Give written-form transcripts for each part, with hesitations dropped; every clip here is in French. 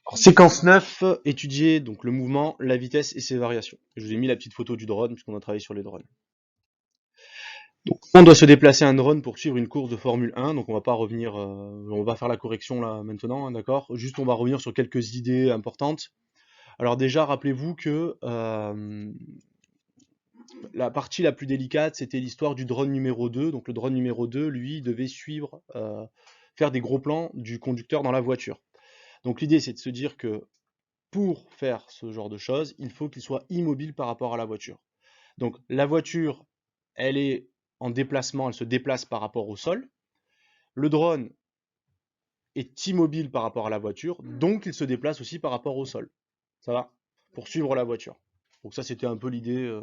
Alors, séquence 9, étudier donc le mouvement, la vitesse et ses variations. Je vous ai mis la petite photo du drone puisqu'on a travaillé sur les drones. Donc, on doit se déplacer un drone pour suivre une course de Formule 1. Donc, on va pas revenir, on va faire la correction là maintenant, hein, d'accord. Juste, on va revenir sur quelques idées importantes. Alors déjà, rappelez-vous que la partie la plus délicate, c'était l'histoire du drone numéro 2. Donc, le drone numéro 2, lui, devait suivre, faire des gros plans du conducteur dans la voiture. Donc, l'idée, c'est de se dire que pour faire ce genre de choses, il faut qu'il soit immobile par rapport à la voiture. Donc la voiture, elle est en déplacement, elle se déplace par rapport au sol. Le drone est immobile par rapport à la voiture, donc il se déplace aussi par rapport au sol. Ça va? Pour suivre la voiture. Donc ça, c'était un peu l'idée.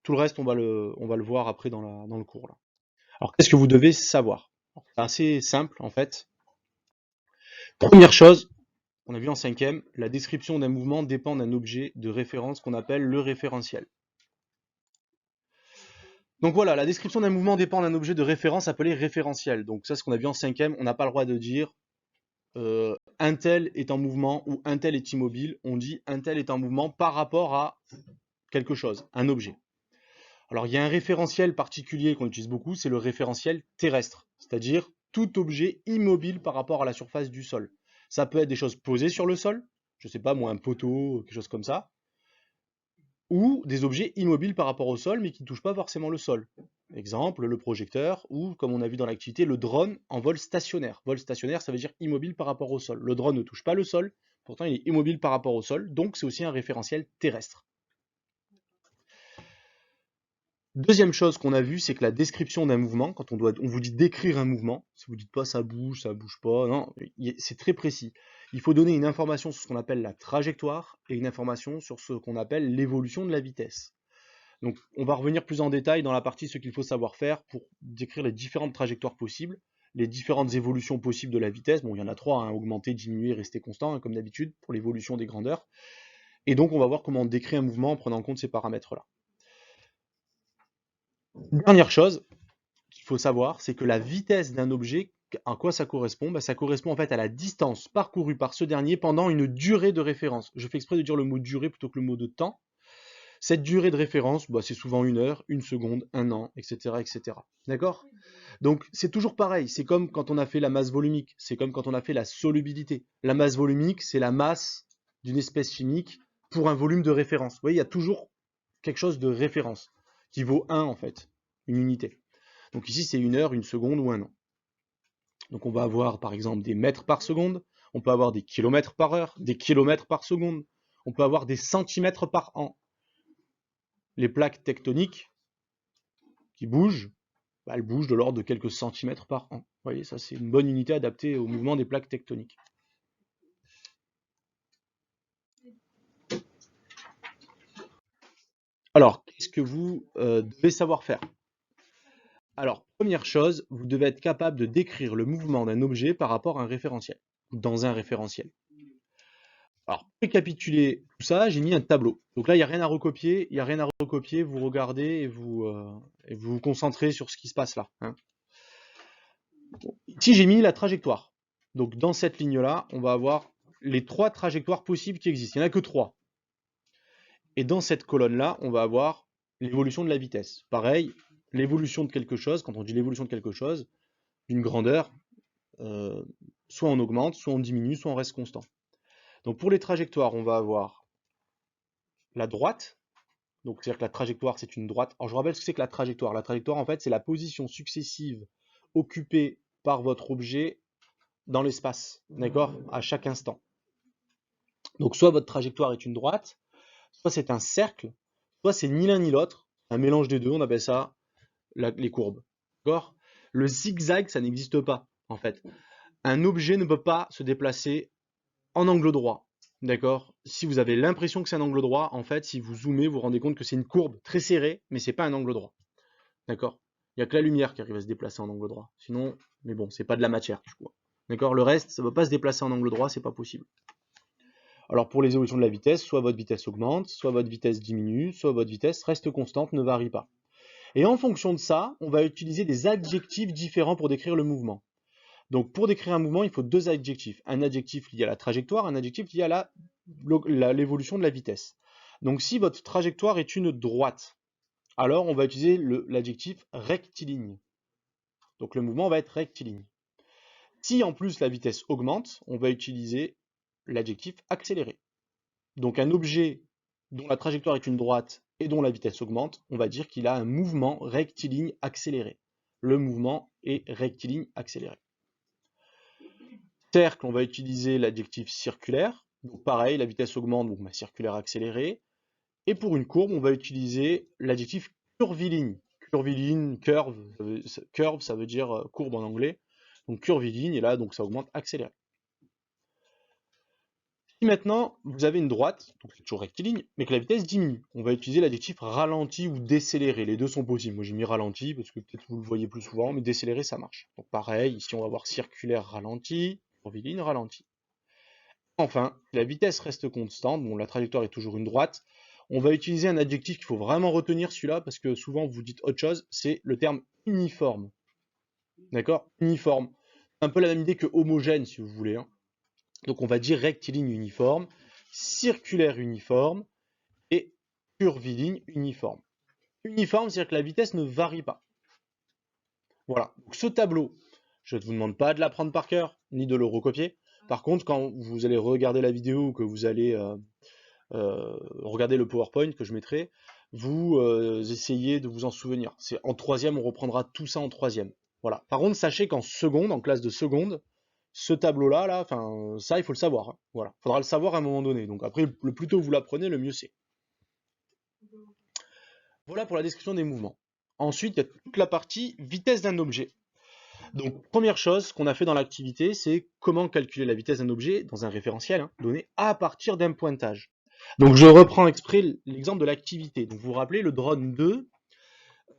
Tout le reste, on va le voir après dans le cours là. Alors qu'est-ce que vous devez savoir? C'est assez simple en fait. Première chose, on a vu en cinquième, la description d'un mouvement dépend d'un objet de référence qu'on appelle le référentiel. Donc voilà, la description d'un mouvement dépend d'un objet de référence appelé référentiel. Donc ça, c'est ce qu'on a vu en cinquième. On n'a pas le droit de dire un tel est en mouvement ou un tel est immobile. On dit un tel est en mouvement par rapport à quelque chose, un objet. Alors il y a un référentiel particulier qu'on utilise beaucoup, c'est le référentiel terrestre, c'est-à-dire tout objet immobile par rapport à la surface du sol. Ça peut être des choses posées sur le sol, je sais pas moi, un poteau, quelque chose comme ça, ou des objets immobiles par rapport au sol, mais qui ne touchent pas forcément le sol. Exemple, le projecteur, ou comme on a vu dans l'activité, le drone en vol stationnaire. Vol stationnaire, ça veut dire immobile par rapport au sol. Le drone ne touche pas le sol, pourtant il est immobile par rapport au sol, donc c'est aussi un référentiel terrestre. Deuxième chose qu'on a vu, c'est que la description d'un mouvement, quand on vous dit décrire un mouvement, si vous dites pas ça bouge pas, non, c'est très précis. Il faut donner une information sur ce qu'on appelle la trajectoire et une information sur ce qu'on appelle l'évolution de la vitesse. Donc, on va revenir plus en détail dans la partie ce qu'il faut savoir faire pour décrire les différentes trajectoires possibles, les différentes évolutions possibles de la vitesse. Bon, il y en a trois, hein, augmenter, diminuer, rester constant, hein, comme d'habitude, pour l'évolution des grandeurs. Et donc, on va voir comment on décrit un mouvement en prenant en compte ces paramètres-là. Dernière chose qu'il faut savoir, c'est que la vitesse d'un objet, à quoi ça correspond? Ça correspond en fait à la distance parcourue par ce dernier pendant une durée de référence. Je fais exprès de dire le mot durée plutôt que le mot de temps. Cette durée de référence, c'est souvent 1 heure, 1 seconde, 1 an, etc., etc. D'accord? Donc c'est toujours pareil, c'est comme quand on a fait la masse volumique, c'est comme quand on a fait la solubilité. La masse volumique, c'est la masse d'une espèce chimique pour un volume de référence. Vous voyez, il y a toujours quelque chose de référence qui vaut 1 en fait, une unité. Donc ici, c'est 1 heure, 1 seconde ou 1 an. Donc on va avoir par exemple des mètres par seconde, on peut avoir des kilomètres par heure, des kilomètres par seconde, on peut avoir des centimètres par an. Les plaques tectoniques qui bougent, elles bougent de l'ordre de quelques centimètres par an. Vous voyez, ça c'est une bonne unité adaptée au mouvement des plaques tectoniques. Alors, qu'est-ce que vous devez savoir faire? Alors, première chose, vous devez être capable de décrire le mouvement d'un objet par rapport à un référentiel, dans un référentiel. Alors, pour récapituler tout ça, j'ai mis un tableau. Donc là, il n'y a rien à recopier, vous regardez et vous concentrez sur ce qui se passe là, hein. Ici, j'ai mis la trajectoire. Donc dans cette ligne-là, on va avoir les 3 trajectoires possibles qui existent. Il n'y en a que 3. Et dans cette colonne-là, on va avoir l'évolution de la vitesse. Pareil, l'évolution de quelque chose, quand on dit l'évolution de quelque chose, d'une grandeur, euh, soit on augmente, soit on diminue, soit on reste constant. Donc pour les trajectoires, on va avoir la droite. Donc c'est-à-dire que la trajectoire, c'est une droite. Alors je vous rappelle ce que c'est que la trajectoire. La trajectoire, en fait, c'est la position successive occupée par votre objet dans l'espace, d'accord, à chaque instant. Donc soit votre trajectoire est une droite, soit c'est un cercle, soit c'est ni l'un ni l'autre, un mélange des deux, on appelle ça les courbes. D'accord? Le zigzag, ça n'existe pas, en fait. Un objet ne peut pas se déplacer en angle droit. D'accord? Si vous avez l'impression que c'est un angle droit, en fait, si vous zoomez, vous vous rendez compte que c'est une courbe très serrée, mais c'est pas un angle droit. D'accord? Il n'y a que la lumière qui arrive à se déplacer en angle droit. Sinon, mais bon, c'est pas de la matière, je crois. D'accord? Le reste, ça ne peut pas se déplacer en angle droit, c'est pas possible. Alors pour les évolutions de la vitesse, soit votre vitesse augmente, soit votre vitesse diminue, soit votre vitesse reste constante, ne varie pas. Et en fonction de ça, on va utiliser des adjectifs différents pour décrire le mouvement. Donc pour décrire un mouvement, il faut deux adjectifs. Un adjectif lié à la trajectoire, un adjectif lié à l'évolution de la vitesse. Donc si votre trajectoire est une droite, alors on va utiliser l'adjectif rectiligne. Donc le mouvement va être rectiligne. Si en plus la vitesse augmente, on va utiliser l'adjectif accéléré. Donc un objet dont la trajectoire est une droite et dont la vitesse augmente, on va dire qu'il a un mouvement rectiligne accéléré. Le mouvement est rectiligne accéléré. Cercle, on va utiliser l'adjectif circulaire. Donc pareil, la vitesse augmente, donc circulaire accéléré. Et pour une courbe, on va utiliser l'adjectif curviligne. Curviligne, curve, ça veut dire courbe en anglais. Donc curviligne, et là, donc ça augmente accéléré. Si maintenant, vous avez une droite, donc c'est toujours rectiligne, mais que la vitesse diminue, on va utiliser l'adjectif ralenti ou décéléré. Les deux sont possibles. Moi, j'ai mis ralenti, parce que peut-être vous le voyez plus souvent, mais décéléré, ça marche. Donc pareil, ici, on va voir circulaire ralenti, curviligne ralenti. Enfin, la vitesse reste constante, bon, la trajectoire est toujours une droite. On va utiliser un adjectif qu'il faut vraiment retenir, celui-là, parce que souvent vous dites autre chose, c'est le terme uniforme. D'accord? Uniforme. Un peu la même idée que homogène, si vous voulez. Hein. Donc on va dire rectiligne uniforme, circulaire uniforme et curviligne uniforme. Uniforme, c'est-à-dire que la vitesse ne varie pas. Voilà. Donc ce tableau, je ne vous demande pas de l'apprendre par cœur, ni de le recopier. Par contre, quand vous allez regarder la vidéo ou que vous allez regarder le PowerPoint que je mettrai, vous essayez de vous en souvenir. C'est en troisième, on reprendra tout ça en troisième. Voilà. Par contre, sachez qu'en seconde, en classe de seconde, ce tableau-là, là, enfin, ça, il faut le savoir. Hein. Voilà. Faudra le savoir à un moment donné. Donc après, le plus tôt vous l'apprenez, le mieux c'est. Voilà pour la description des mouvements. Ensuite, il y a toute la partie vitesse d'un objet. Donc, première chose qu'on a fait dans l'activité, c'est comment calculer la vitesse d'un objet dans un référentiel donné à partir d'un pointage. Donc, je reprends exprès l'exemple de l'activité. Donc, vous vous rappelez, le drone 2,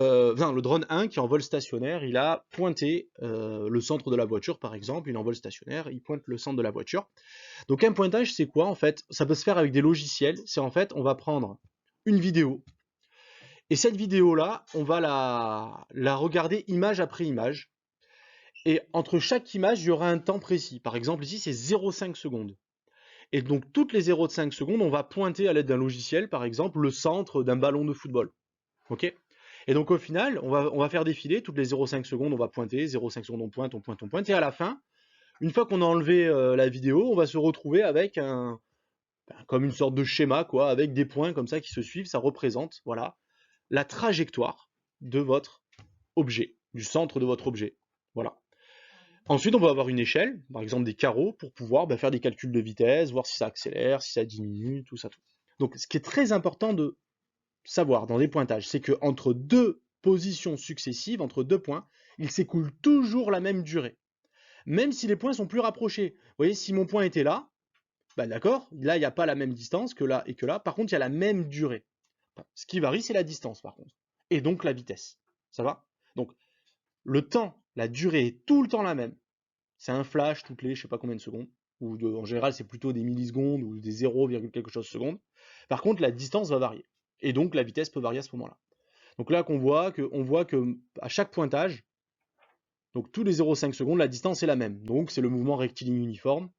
le drone 1 qui est en vol stationnaire, il a pointé le centre de la voiture, par exemple. Il est en vol stationnaire, il pointe le centre de la voiture. Donc, un pointage, c'est quoi en fait? Ça peut se faire avec des logiciels. C'est en fait, on va prendre une vidéo. Et cette vidéo-là, on va la regarder image après image. Et entre chaque image, il y aura un temps précis. Par exemple, ici, c'est 0,5 secondes. Et donc, toutes les 0,5 secondes, on va pointer à l'aide d'un logiciel, par exemple, le centre d'un ballon de football. Ok? Et donc, au final, on va faire défiler toutes les 0,5 secondes, on va pointer, 0,5 secondes, on pointe, on pointe, on pointe. Et à la fin, une fois qu'on a enlevé la vidéo, on va se retrouver avec comme une sorte de schéma, quoi, avec des points comme ça qui se suivent. Ça représente, voilà, la trajectoire de votre objet, du centre de votre objet. Voilà. Ensuite, on va avoir une échelle, par exemple des carreaux, pour pouvoir faire des calculs de vitesse, voir si ça accélère, si ça diminue, tout ça. Tout. Donc, ce qui est très important de savoir dans les pointages, c'est qu'entre deux positions successives, entre deux points, il s'écoule toujours la même durée. Même si les points sont plus rapprochés. Vous voyez, si mon point était là, d'accord, là, il n'y a pas la même distance que là et que là. Par contre, il y a la même durée. Ce qui varie, c'est la distance, par contre. Et donc, la vitesse. Ça va? Donc, le temps, la durée est tout le temps la même. C'est un flash toutes les je sais pas combien de secondes, ou en général c'est plutôt des millisecondes ou des 0, quelque chose secondes. Par contre, la distance va varier. Et donc la vitesse peut varier à ce moment-là. Donc là on voit que à chaque pointage, donc tous les 0,5 secondes, la distance est la même. Donc c'est le mouvement rectiligne uniforme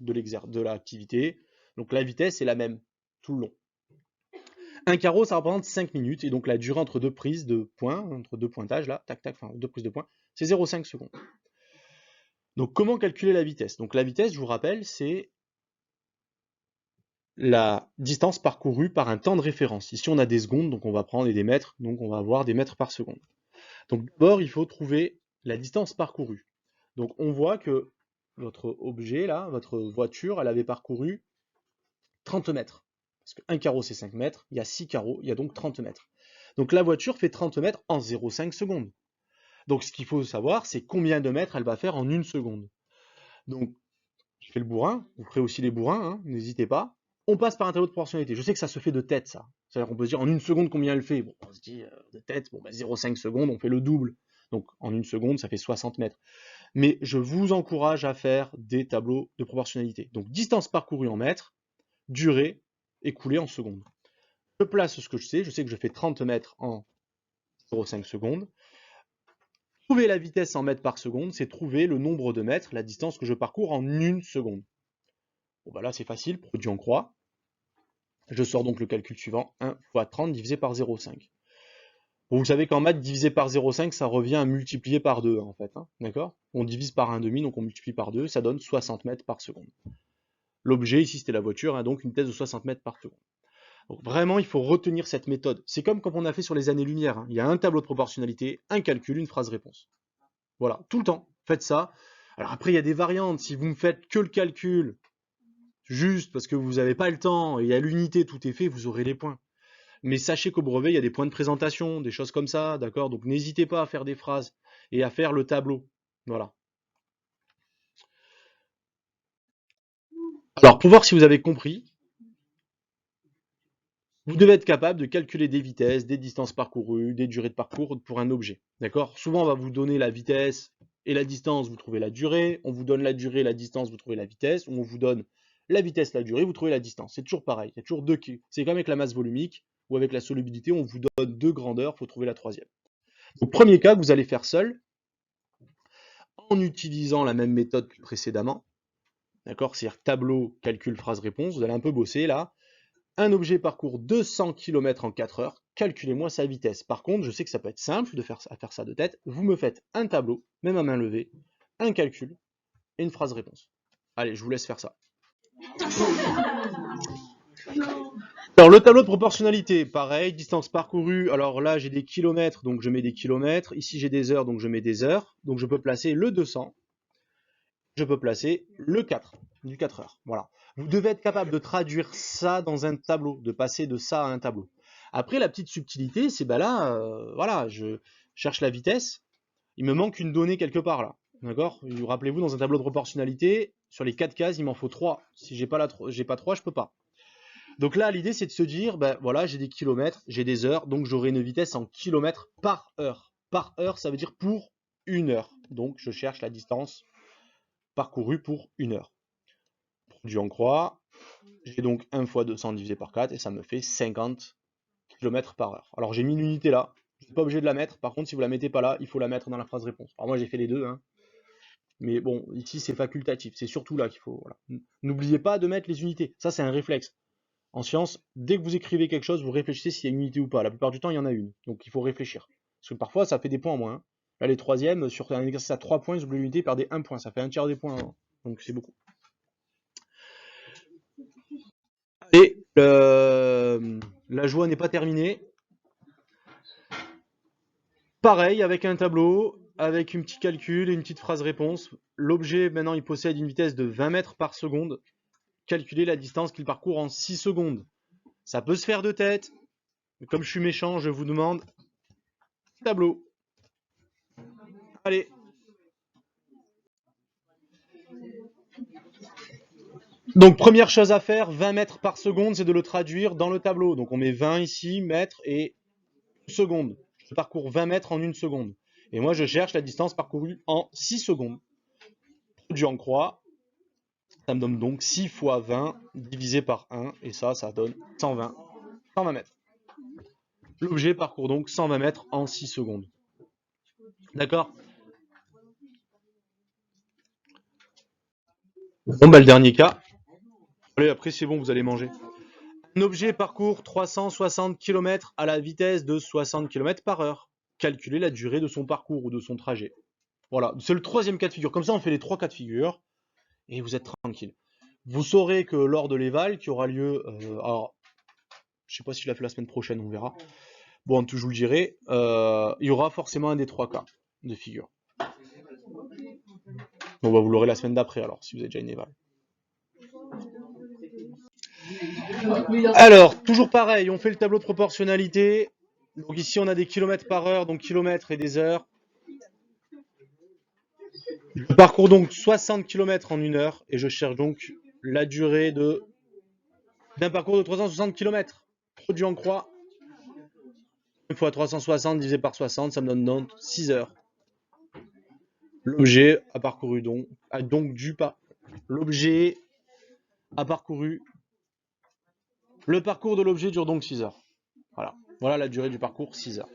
de l'activité. Donc la vitesse est la même tout le long. Un carreau, ça représente 5 minutes, et donc la durée entre deux prises de points, entre deux pointages, là, tac, tac, enfin deux prises de points, c'est 0,5 secondes. Donc comment calculer la vitesse? Donc la vitesse, je vous rappelle, c'est la distance parcourue par un temps de référence. Ici on a des secondes, donc on va prendre des mètres, donc on va avoir des mètres par seconde. Donc d'abord il faut trouver la distance parcourue. Donc on voit que votre objet là, votre voiture, elle avait parcouru 30 mètres. Parce qu'un carreau c'est 5 mètres, il y a 6 carreaux, il y a donc 30 mètres. Donc la voiture fait 30 mètres en 0,5 secondes. Donc ce qu'il faut savoir, c'est combien de mètres elle va faire en une seconde. Donc je fais le bourrin, vous ferez aussi les bourrins, n'hésitez pas. On passe par un tableau de proportionnalité. Je sais que ça se fait de tête, ça. C'est-à-dire qu'on peut se dire en une seconde combien elle fait. Bon, on se dit de tête, 0,5 secondes, on fait le double. Donc en une seconde, ça fait 60 mètres. Mais je vous encourage à faire des tableaux de proportionnalité. Donc distance parcourue en mètres, durée écoulée en secondes. Je place ce que je sais que je fais 30 mètres en 0,5 secondes. Trouver la vitesse en mètres par seconde, c'est trouver le nombre de mètres, la distance que je parcours en 1 seconde. Bon, bah là, c'est facile, produit en croix. Je sors donc le calcul suivant, 1 fois 30 divisé par 0,5. Bon, vous savez qu'en maths, divisé par 0,5, ça revient à multiplier par 2, en fait. Hein, d'accord? On divise par 1,5, donc on multiplie par 2, ça donne 60 mètres par seconde. L'objet, ici, c'était la voiture, hein, donc une vitesse de 60 mètres par seconde. Donc vraiment, il faut retenir cette méthode. C'est comme quand on a fait sur les années-lumière. Hein. Il y a un tableau de proportionnalité, un calcul, une phrase-réponse. Voilà, tout le temps, faites ça. Alors après, il y a des variantes. Si vous ne faites que le calcul, juste parce que vous n'avez pas le temps, et à l'unité, tout est fait, vous aurez les points. Mais sachez qu'au brevet, il y a des points de présentation, des choses comme ça, d'accord? Donc n'hésitez pas à faire des phrases et à faire le tableau. Voilà. Alors, pour voir si vous avez compris, vous devez être capable de calculer des vitesses, des distances parcourues, des durées de parcours pour un objet. D'accord? Souvent, on va vous donner la vitesse et la distance, vous trouvez la durée. On vous donne la durée, la distance, vous trouvez la vitesse. Ou on vous donne la vitesse, la durée, vous trouvez la distance. C'est toujours pareil. Il y a toujours deux qui. C'est comme avec la masse volumique ou avec la solubilité, on vous donne deux grandeurs, il faut trouver la troisième. Donc, premier cas que vous allez faire seul, en utilisant la même méthode que précédemment. D'accord? C'est-à-dire tableau, calcul, phrase, réponse. Vous allez un peu bosser là. Un objet parcourt 200 km en 4 heures, calculez-moi sa vitesse. Par contre, je sais que ça peut être simple de faire ça de tête. Vous me faites un tableau, même à main levée, un calcul et une phrase réponse. Allez, je vous laisse faire ça. Alors, le tableau de proportionnalité, pareil, distance parcourue. Alors là, j'ai des kilomètres, donc je mets des kilomètres. Ici, j'ai des heures, donc je mets des heures. Donc je peux placer le 200. Je peux placer le 4, du 4 heures. Voilà. Vous devez être capable de traduire ça dans un tableau, de passer de ça à un tableau. Après, la petite subtilité, c'est là, voilà, je cherche la vitesse. Il me manque une donnée quelque part là. D'accord? Rappelez-vous, dans un tableau de proportionnalité, sur les 4 cases, il m'en faut 3. Si j'ai pas 3, je peux pas. Donc là, l'idée, c'est de se dire, voilà, j'ai des kilomètres, j'ai des heures, donc j'aurai une vitesse en kilomètres par heure. Par heure, ça veut dire pour 1 heure. Donc je cherche la distance parcouru pour 1 heure. Produit en croix, j'ai donc 1 fois 200 divisé par 4 et ça me fait 50 km par heure. Alors j'ai mis une unité là, je suis pas obligé de la mettre, par contre si vous la mettez pas là, il faut la mettre dans la phrase réponse. Alors moi j'ai fait les deux, hein. Mais bon, ici c'est facultatif, c'est surtout là qu'il faut. Voilà. N'oubliez pas de mettre les unités, ça c'est un réflexe. En science, dès que vous écrivez quelque chose, vous réfléchissez s'il y a une unité ou pas. La plupart du temps, il y en a une, donc il faut réfléchir. Parce que parfois ça fait des points en moins. Hein. Là les troisièmes, sur un exercice à 3 points, vous oubliez l'unité, perdez 1 point, ça fait un tiers des points. Hein. Donc c'est beaucoup. Et la joie n'est pas terminée. Pareil, avec un tableau, avec un petit calcul et une petite phrase réponse. L'objet, maintenant, il possède une vitesse de 20 mètres par seconde. Calculez la distance qu'il parcourt en 6 secondes. Ça peut se faire de tête. Mais comme je suis méchant, je vous demande tableau. Allez. Donc, première chose à faire, 20 mètres par seconde, c'est de le traduire dans le tableau. Donc, on met 20 ici, mètres et secondes. Je parcours 20 mètres en 1 seconde. Et moi, je cherche la distance parcourue en 6 secondes. Produit en croix, ça me donne donc 6 fois 20 divisé par 1. Et ça donne 120 mètres. L'objet parcourt donc 120 mètres en 6 secondes. D'accord? Bon, le dernier cas. Allez, après, c'est bon, vous allez manger. Un objet parcourt 360 km à la vitesse de 60 km par heure. Calculez la durée de son parcours ou de son trajet. Voilà, c'est le troisième cas de figure. Comme ça, on fait les 3 cas de figure et vous êtes tranquille. Vous saurez que lors de l'éval, qui aura lieu, alors, je sais pas si je la fais la semaine prochaine, on verra. Bon, je vous le dirai, il y aura forcément un des 3 cas de figure. Bon, vous l'aurez la semaine d'après alors, si vous avez déjà une éval. Alors, toujours pareil, on fait le tableau de proportionnalité. Donc ici, on a des kilomètres par heure, donc kilomètres et des heures. Je parcours donc 60 km en 1 heure et je cherche donc la durée d'un parcours de 360 km. Produit en croix. 1 fois 360 divisé par 60, ça me donne donc 6 heures. L'objet a parcouru l'objet a parcouru. Le parcours de l'objet dure donc 6 heures. Voilà la durée du parcours, 6 heures.